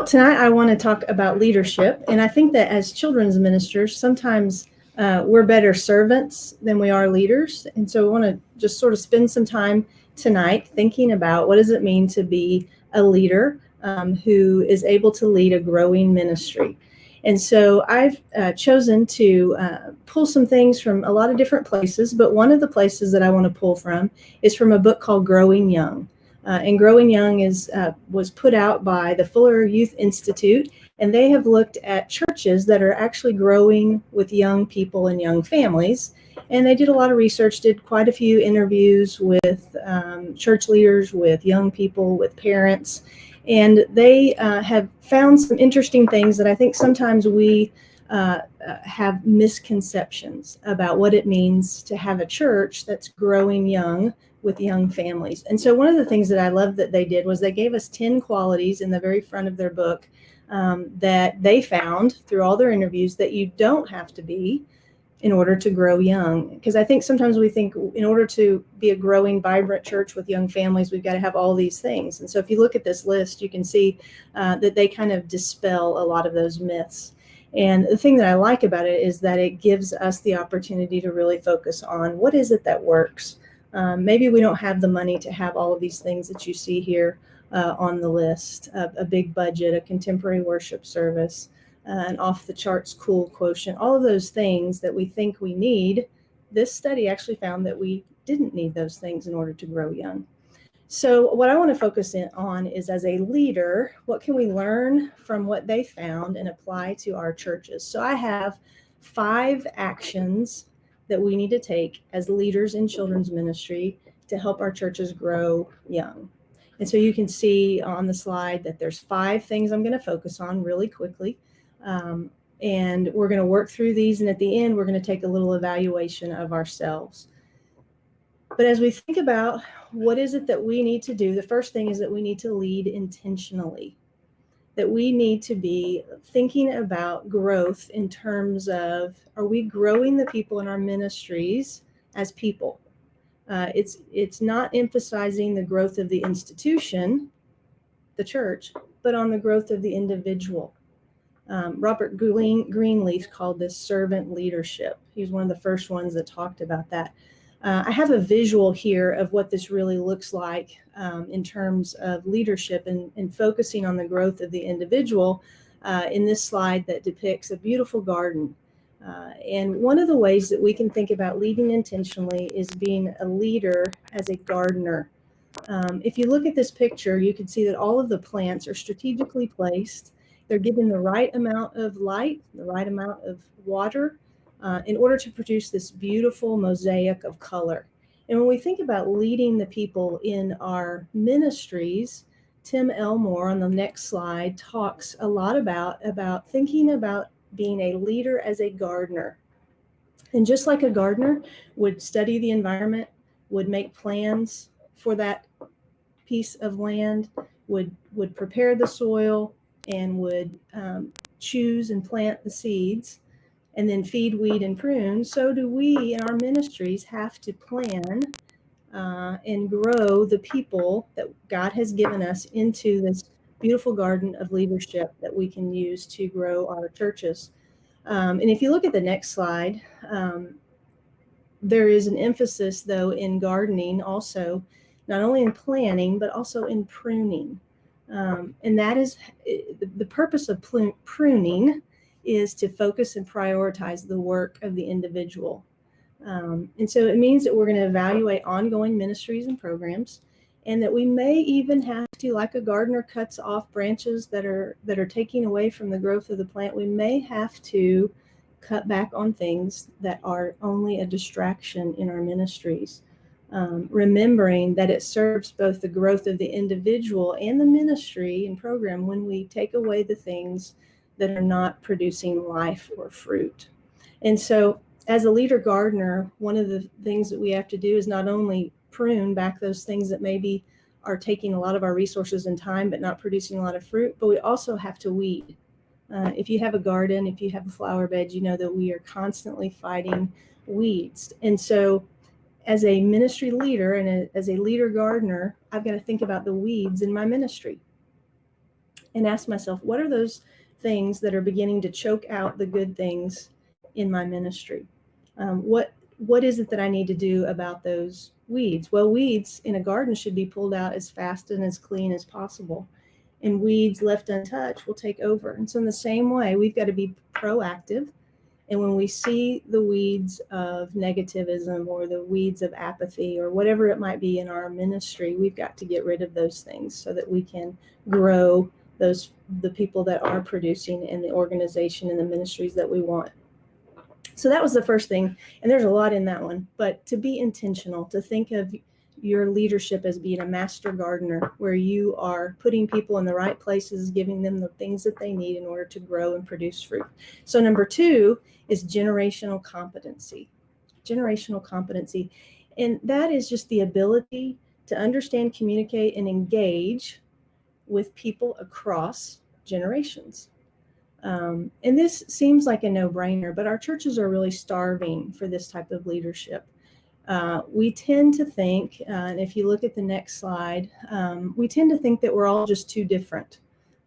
tonight I want to talk about leadership. And I think that as children's ministers, sometimes we're better servants than we are leaders. And so I want to just sort of spend some time tonight thinking about what does it mean to be a leader who is able to lead a growing ministry. And so I've chosen to pull some things from a lot of different places, but one of the places that I want to pull from is from a book called Growing Young. And Growing Young was put out by the Fuller Youth Institute, and they have looked at churches that are actually growing with young people and young families. And they did a lot of research, did quite a few interviews with church leaders, with young people, with parents. And they have found some interesting things that I think sometimes we have misconceptions about what it means to have a church that's growing young with young families. And so one of the things that I love that they did was they gave us 10 qualities in the very front of their book that they found through all their interviews that you don't have to be in order to grow young. Because I think sometimes we think in order to be a growing, vibrant church with young families, we've got to have all these things. And so if you look at this list, you can see that they kind of dispel a lot of those myths. And the thing that I like about it is that it gives us the opportunity to really focus on what is it that works. Maybe we don't have the money to have all of these things that you see here on the list, a big budget, a contemporary worship service, an off-the-charts cool quotient, all of those things that we think we need. This study actually found that we didn't need those things in order to grow young. So what I want to focus in on is, as a leader, what can we learn from what they found and apply to our churches? So I have 5 actions that we need to take as leaders in children's ministry to help our churches grow young. And so you can see on the slide that there's 5 things I'm going to focus on really quickly. And we're going to work through these. And at the end, we're going to take a little evaluation of ourselves. But as we think about what is it that we need to do, the first thing is that we need to lead intentionally. That we need to be thinking about growth in terms of, are we growing the people in our ministries as people? It's not emphasizing the growth of the institution, the church, but on the growth of the individual. Robert Greenleaf called this servant leadership. He was one of the first ones that talked about that. I have a visual here of what this really looks like in terms of leadership and focusing on the growth of the individual in this slide that depicts a beautiful garden. And one of the ways that we can think about leading intentionally is being a leader as a gardener. If you look at this picture, you can see that all of the plants are strategically placed. They're given the right amount of light, the right amount of water, in order to produce this beautiful mosaic of color. And when we think about leading the people in our ministries, Tim Elmore on the next slide talks a lot about thinking about being a leader as a gardener. And just like a gardener would study the environment, would make plans for that piece of land, would prepare the soil, and would choose and plant the seeds, and then feed, weed, and prune, so do we in our ministries have to plan and grow the people that God has given us into this beautiful garden of leadership that we can use to grow our churches. And if you look at the next slide, there is an emphasis, though, in gardening also, not only in planning, but also in pruning. And that is the purpose of pruning is to focus and prioritize the work of the individual. And so it means that we're going to evaluate ongoing ministries and programs, and that we may even have to, like a gardener cuts off branches that are taking away from the growth of the plant, we may have to cut back on things that are only a distraction in our ministries. Remembering that it serves both the growth of the individual and the ministry and program when we take away the things that are not producing life or fruit. And so as a leader gardener, one of the things that we have to do is not only prune back those things that maybe are taking a lot of our resources and time but not producing a lot of fruit, but we also have to weed. If you have a garden, if you have a flower bed, you know that we are constantly fighting weeds. And so as a ministry leader and as a leader gardener, I've got to think about the weeds in my ministry. and ask myself, what are those things that are beginning to choke out the good things in my ministry? What is it that I need to do about those weeds? Well, weeds in a garden should be pulled out as fast and as clean as possible, and weeds left untouched will take over. And so in the same way, we've got to be proactive. And when we see the weeds of negativism or the weeds of apathy or whatever it might be in our ministry, we've got to get rid of those things so that we can grow the people that are producing in the organization and the ministries that we want. So that was the first thing, and there's a lot in that one, but to be intentional, to think of your leadership as being a master gardener, where you are putting people in the right places, giving them the things that they need in order to grow and produce fruit. So number 2 is generational competency. Generational competency, and that is just the ability to understand, communicate, and engage with people across generations. And this seems like a no-brainer, but our churches are really starving for this type of leadership. We tend to think, and if you look at the next slide, we tend to think that we're all just too different.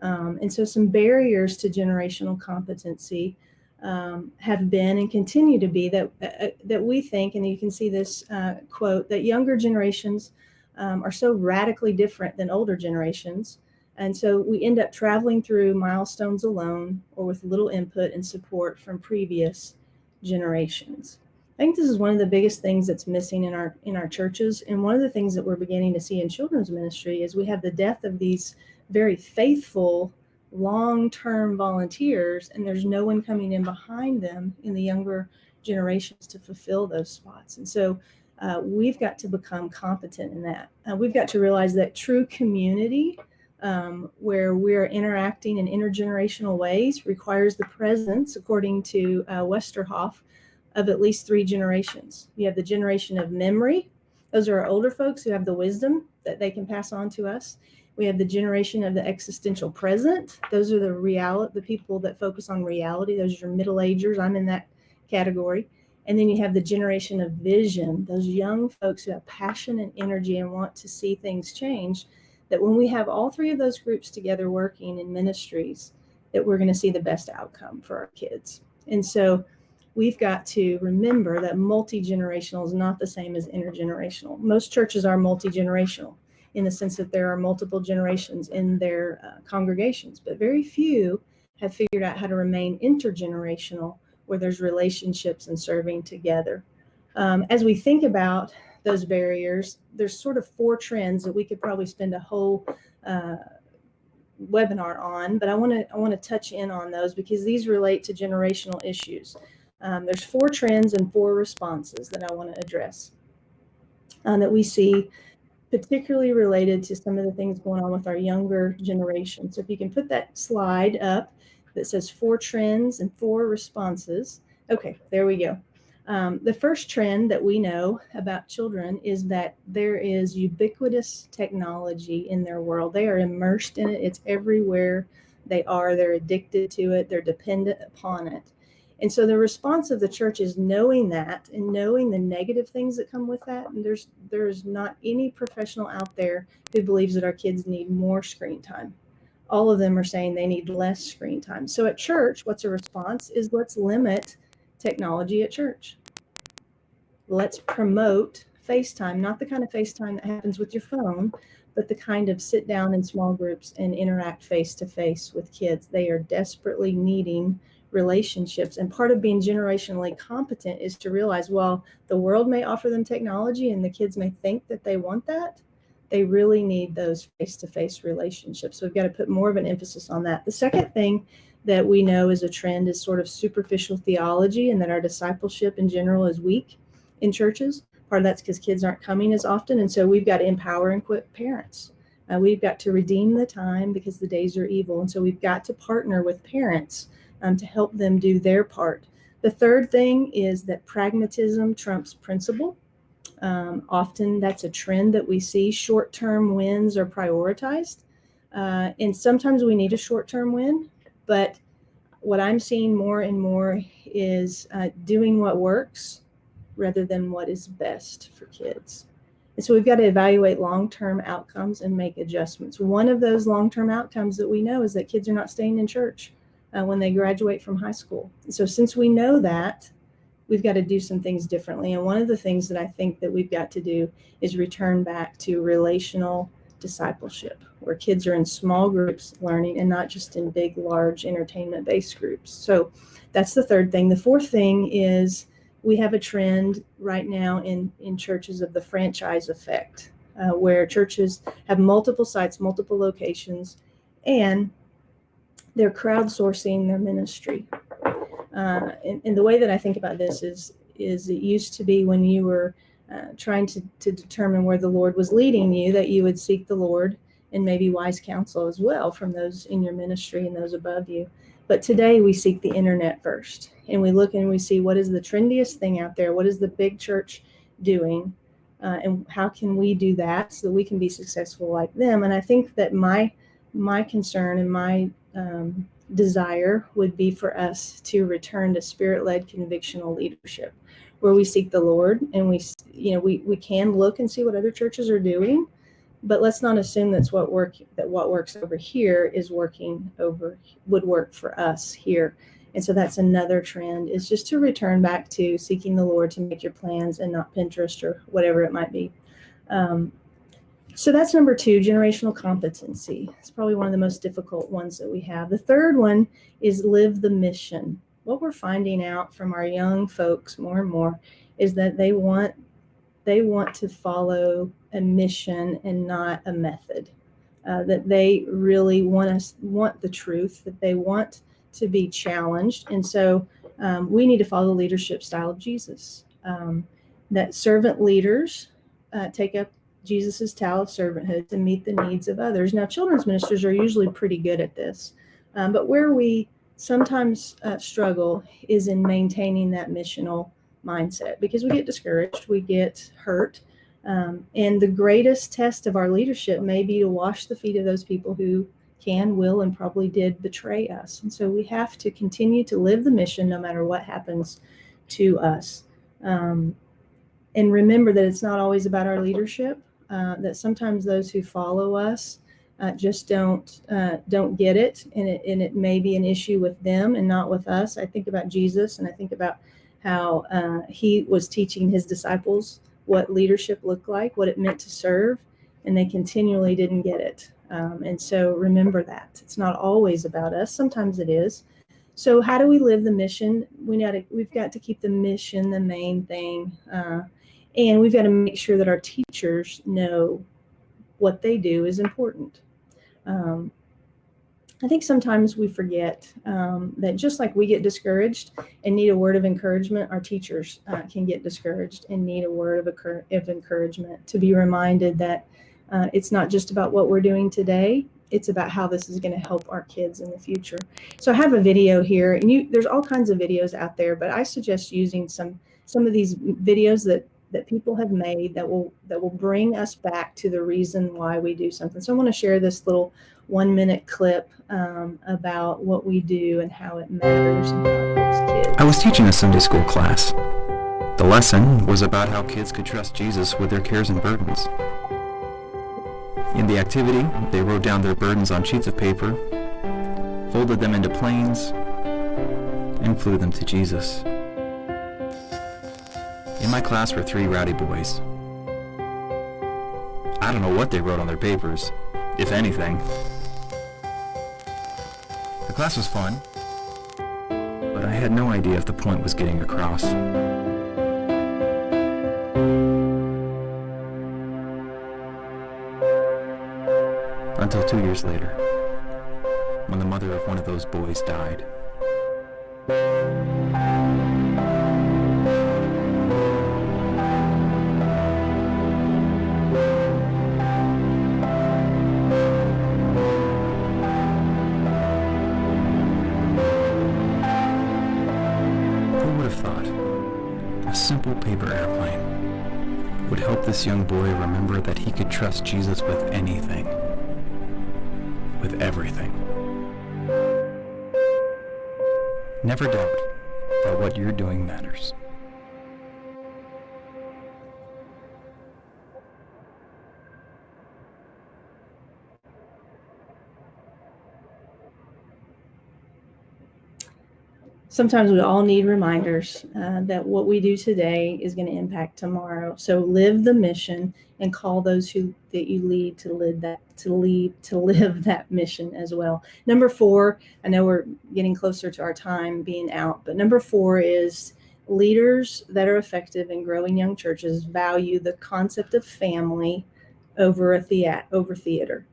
And so some barriers to generational competency have been and continue to be that we think, and you can see this quote, that younger generations are so radically different than older generations. And so we end up traveling through milestones alone or with little input and support from previous generations. I think this is one of the biggest things that's missing in our churches. And one of the things that we're beginning to see in children's ministry is we have the death of these very faithful, long-term volunteers, and there's no one coming in behind them in the younger generations to fulfill those spots. And so we've got to become competent in that. We've got to realize that true community, where we're interacting in intergenerational ways, requires the presence, according to Westerhoff, of at least 3 generations. You have the generation of memory. Those are our older folks who have the wisdom that they can pass on to us. We have the generation of the existential present. Those are the people that focus on reality. Those are middle-agers. I'm in that category. And then you have the generation of vision, those young folks who have passion and energy and want to see things change. That when we have all 3 of those groups together working in ministries, that we're going to see the best outcome for our kids. And so we've got to remember that multi-generational is not the same as intergenerational. Most churches are multi-generational in the sense that there are multiple generations in their congregations, but very few have figured out how to remain intergenerational, where there's relationships and serving together. As we think about those barriers, there's sort of 4 trends that we could probably spend a whole webinar on, but I want to touch in on those because these relate to generational issues. There's 4 trends and 4 responses that I want to address that we see, particularly related to some of the things going on with our younger generation. So if you can put that slide up that says 4 trends and 4 responses. Okay, there we go. The first trend that we know about children is that there is ubiquitous technology in their world. They are immersed in it. It's everywhere they are. They're addicted to it. They're dependent upon it. And so the response of the church is knowing that and knowing the negative things that come with that. And there's not any professional out there who believes that our kids need more screen time. All of them are saying they need less screen time. So at church, what's a response is let's limit technology at church. Let's promote FaceTime, not the kind of FaceTime that happens with your phone, but the kind of sit down in small groups and interact face to face with kids. They are desperately needing relationships. And part of being generationally competent is to realize, while the world may offer them technology and the kids may think that they want that, they really need those face-to-face relationships. So we've got to put more of an emphasis on that. The second thing that we know is a trend is sort of superficial theology, and that our discipleship in general is weak in churches. Part of that's because kids aren't coming as often. And so we've got to empower and equip parents. We've got to redeem the time because the days are evil. And so we've got to partner with parents to help them do their part. The third thing is that pragmatism trumps principle. Often that's a trend that we see. Short-term wins are prioritized. And sometimes we need a short-term win, but what I'm seeing more and more is doing what works rather than what is best for kids. And so we've got to evaluate long-term outcomes and make adjustments. One of those long-term outcomes that we know is that kids are not staying in church when they graduate from high school. So since we know that, we've got to do some things differently. And one of the things that I think that we've got to do is return back to relational discipleship, where kids are in small groups learning and not just in big, large entertainment-based groups. So that's the third thing. The fourth thing is we have a trend right now in churches of the franchise effect, where churches have multiple sites, multiple locations, and they're crowdsourcing their ministry. And the way that I think about this is it used to be when you were trying to determine where the Lord was leading you, that you would seek the Lord and maybe wise counsel as well from those in your ministry and those above you. But today we seek the internet first, and we look and we see what is the trendiest thing out there, what is the big church doing, and how can we do that so that we can be successful like them. And I think that my concern and my desire would be for us to return to spirit-led convictional leadership, where we seek the Lord and we can look and see what other churches are doing, but let's not assume that what works over here would work for us here. And so that's another trend, is just to return back to seeking the Lord to make your plans and not Pinterest or whatever it might be. So that's number 2, generational competency. It's probably one of the most difficult ones that we have. The third one is live the mission. What we're finding out from our young folks more and more is that they want to follow a mission and not a method. That they really want the truth, that they want to be challenged. And so we need to follow the leadership style of Jesus. That servant leaders take up Jesus's towel of servanthood to meet the needs of others. Now, children's ministers are usually pretty good at this, but where we sometimes struggle is in maintaining that missional mindset, because we get discouraged, we get hurt, and the greatest test of our leadership may be to wash the feet of those people who can, will, and probably did betray us. And so we have to continue to live the mission no matter what happens to us. And remember that it's not always about our leadership, that sometimes those who follow us just don't get it, and it may be an issue with them and not with us. I think about Jesus, and I think about how he was teaching his disciples what leadership looked like, what it meant to serve, and they continually didn't get it. And so remember that it's not always about us. Sometimes it is. So how do we live the mission? We've got to keep the mission the main thing. And we've got to make sure that our teachers know what they do is important. I think sometimes we forget that just like we get discouraged and need a word of encouragement, our teachers can get discouraged and need a word of encouragement, to be reminded that it's not just about what we're doing today, it's about how this is going to help our kids in the future. So I have a video here, and there's all kinds of videos out there, but I suggest using some of these videos that people have made that will bring us back to the reason why we do something. So I want to share this little 1-minute clip about what we do and how it matters and how it helps kids. I was teaching a Sunday school class. The lesson was about how kids could trust Jesus with their cares and burdens. In the activity, they wrote down their burdens on sheets of paper, folded them into planes, and flew them to Jesus. In my class were 3 rowdy boys. I don't know what they wrote on their papers, if anything. The class was fun, but I had no idea if the point was getting across. Until 2 years later, when the mother of one of those boys died. A simple paper airplane would help this young boy remember that he could trust Jesus with anything, with everything. Never doubt that what you're doing matters. sometimes we all need reminders that what we do today is going to impact tomorrow. So live the mission and call those that you lead to live that mission as well. Number 4, I know we're getting closer to our time being out, but number 4 is leaders that are effective in growing young churches value the concept of family over theater.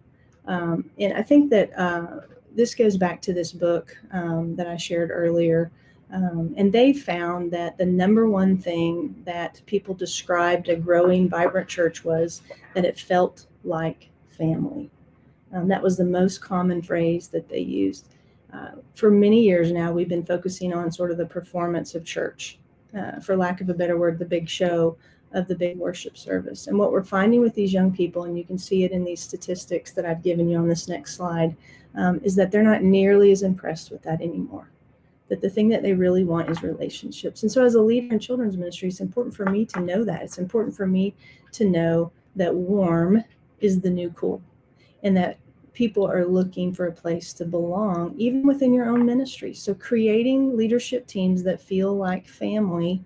And I think that this goes back to this book that I shared earlier. And they found that the number one thing that people described a growing, vibrant church was that it felt like family. That was the most common phrase that they used. For many years now, we've been focusing on sort of the performance of church, for lack of a better word, the big show of the big worship service. And what we're finding with these young people, and you can see it in these statistics that I've given you on this next slide, is that they're not nearly as impressed with that anymore. That the thing that they really want is relationships. And so as a leader in children's ministry, it's important for me to know that. It's important for me to know that warm is the new cool, and that people are looking for a place to belong, even within your own ministry. So creating leadership teams that feel like family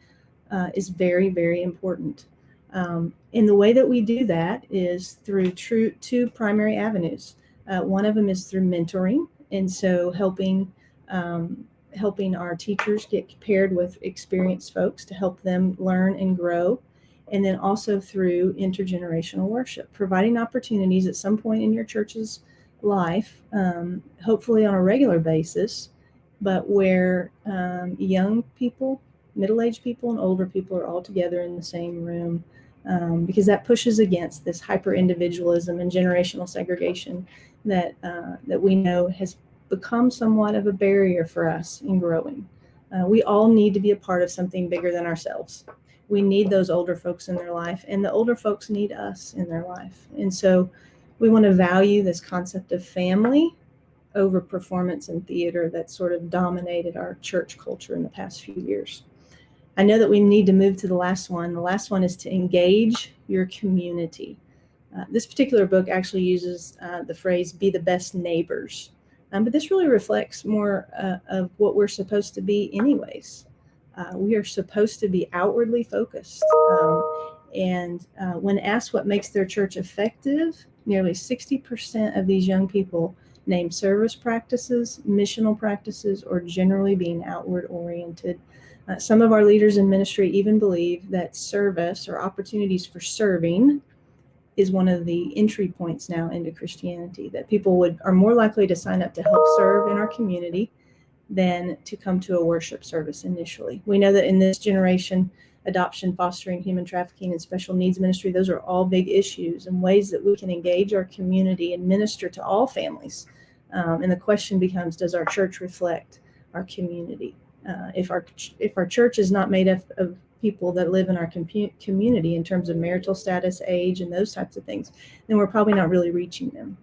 is very, very important. And the way that we do that is through two primary avenues. One of them is through mentoring, and so helping our teachers get paired with experienced folks to help them learn and grow. And then also through intergenerational worship, providing opportunities at some point in your church's life, hopefully on a regular basis, but where young people, middle-aged people, and older people are all together in the same room, because that pushes against this hyper-individualism and generational segregation that we know has become somewhat of a barrier for us in growing. We all need to be a part of something bigger than ourselves. We need those older folks in their life, and the older folks need us in their life. And so we want to value this concept of family over performance and theater that sort of dominated our church culture in the past few years. I know that we need to move to the last one. The last one is to engage your community. This particular book actually uses the phrase, be the best neighbors. But this really reflects more of what we're supposed to be anyways. We are supposed to be outwardly focused. And when asked what makes their church effective, nearly 60% of these young people name service practices, missional practices, or generally being outward oriented. Some of our leaders in ministry even believe that service or opportunities for serving is one of the entry points now into Christianity, that people are more likely to sign up to help serve in our community than to come to a worship service initially. We know that in this generation, adoption, fostering, human trafficking, and special needs ministry, those are all big issues and ways that we can engage our community and minister to all families. And the question becomes, does our church reflect our community? If our church is not made up of people that live in our community in terms of marital status, age, and those types of things, then we're probably not really reaching them.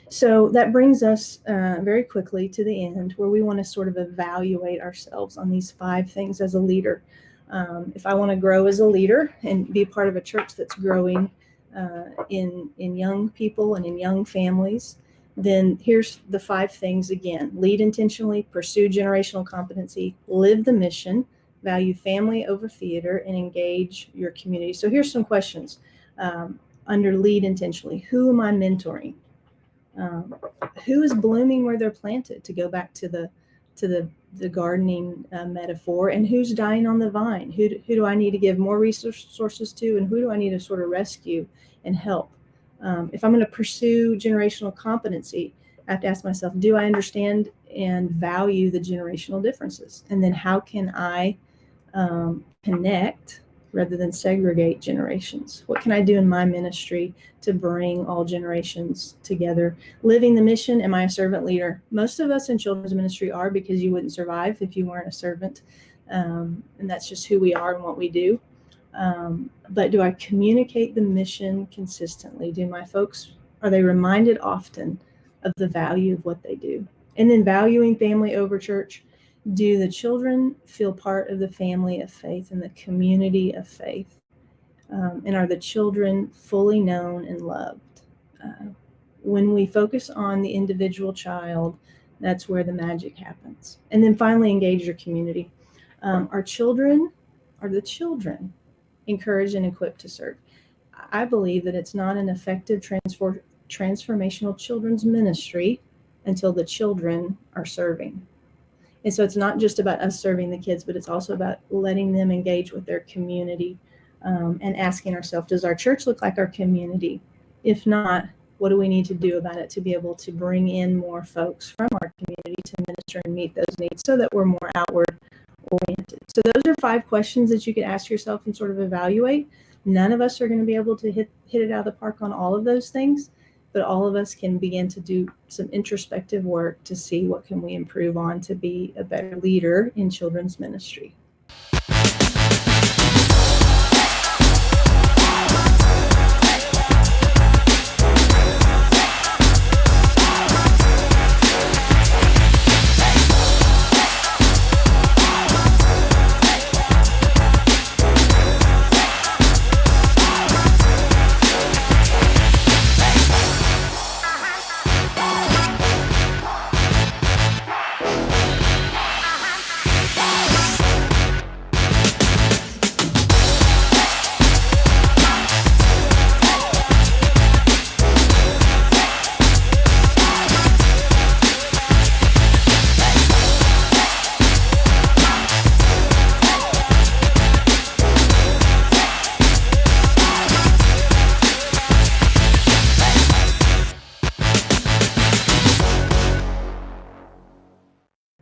So that brings us very quickly to the end, where we want to sort of evaluate ourselves on these 5 things as a leader. If I want to grow as a leader and be part of a church that's growing in young people and in young families, then here's the 5 things again. Lead intentionally, pursue generational competency, live the mission, value family over theater, and engage your community. So here's some questions under lead intentionally. Who am I mentoring? Who is blooming where they're planted, to go back to the gardening metaphor, and who's dying on the vine? Who do I need to give more resources to, and who do I need to sort of rescue and help? If I'm going to pursue generational competency, I have to ask myself, do I understand and value the generational differences? And then how can I connect rather than segregate generations? What can I do in my ministry to bring all generations together? Living the mission, am I a servant leader? Most of us in children's ministry are, because you wouldn't survive if you weren't a servant. And that's just who we are and what we do. But do I communicate the mission consistently? Do my folks, are they reminded often of the value of what they do? And then valuing family over church. Do the children feel part of the family of faith and the community of faith? And are the children fully known and loved? When we focus on the individual child, That's where the magic happens. And then finally, engage your community. Our children are the children encouraged and equipped to serve. I believe that it's not an effective transformational children's ministry until the children are serving. And so it's not just about us serving the kids, but it's also about letting them engage with their community, and asking ourselves, does our church look like our community? If not, what do we need to do about it to be able to bring in more folks from our community to minister and meet those needs so that we're more outward oriented? So those are 5 questions that you could ask yourself and sort of evaluate. None of us are going to be able to hit it out of the park on all of those things, but all of us can begin to do some introspective work to see what can we improve on to be a better leader in children's ministry.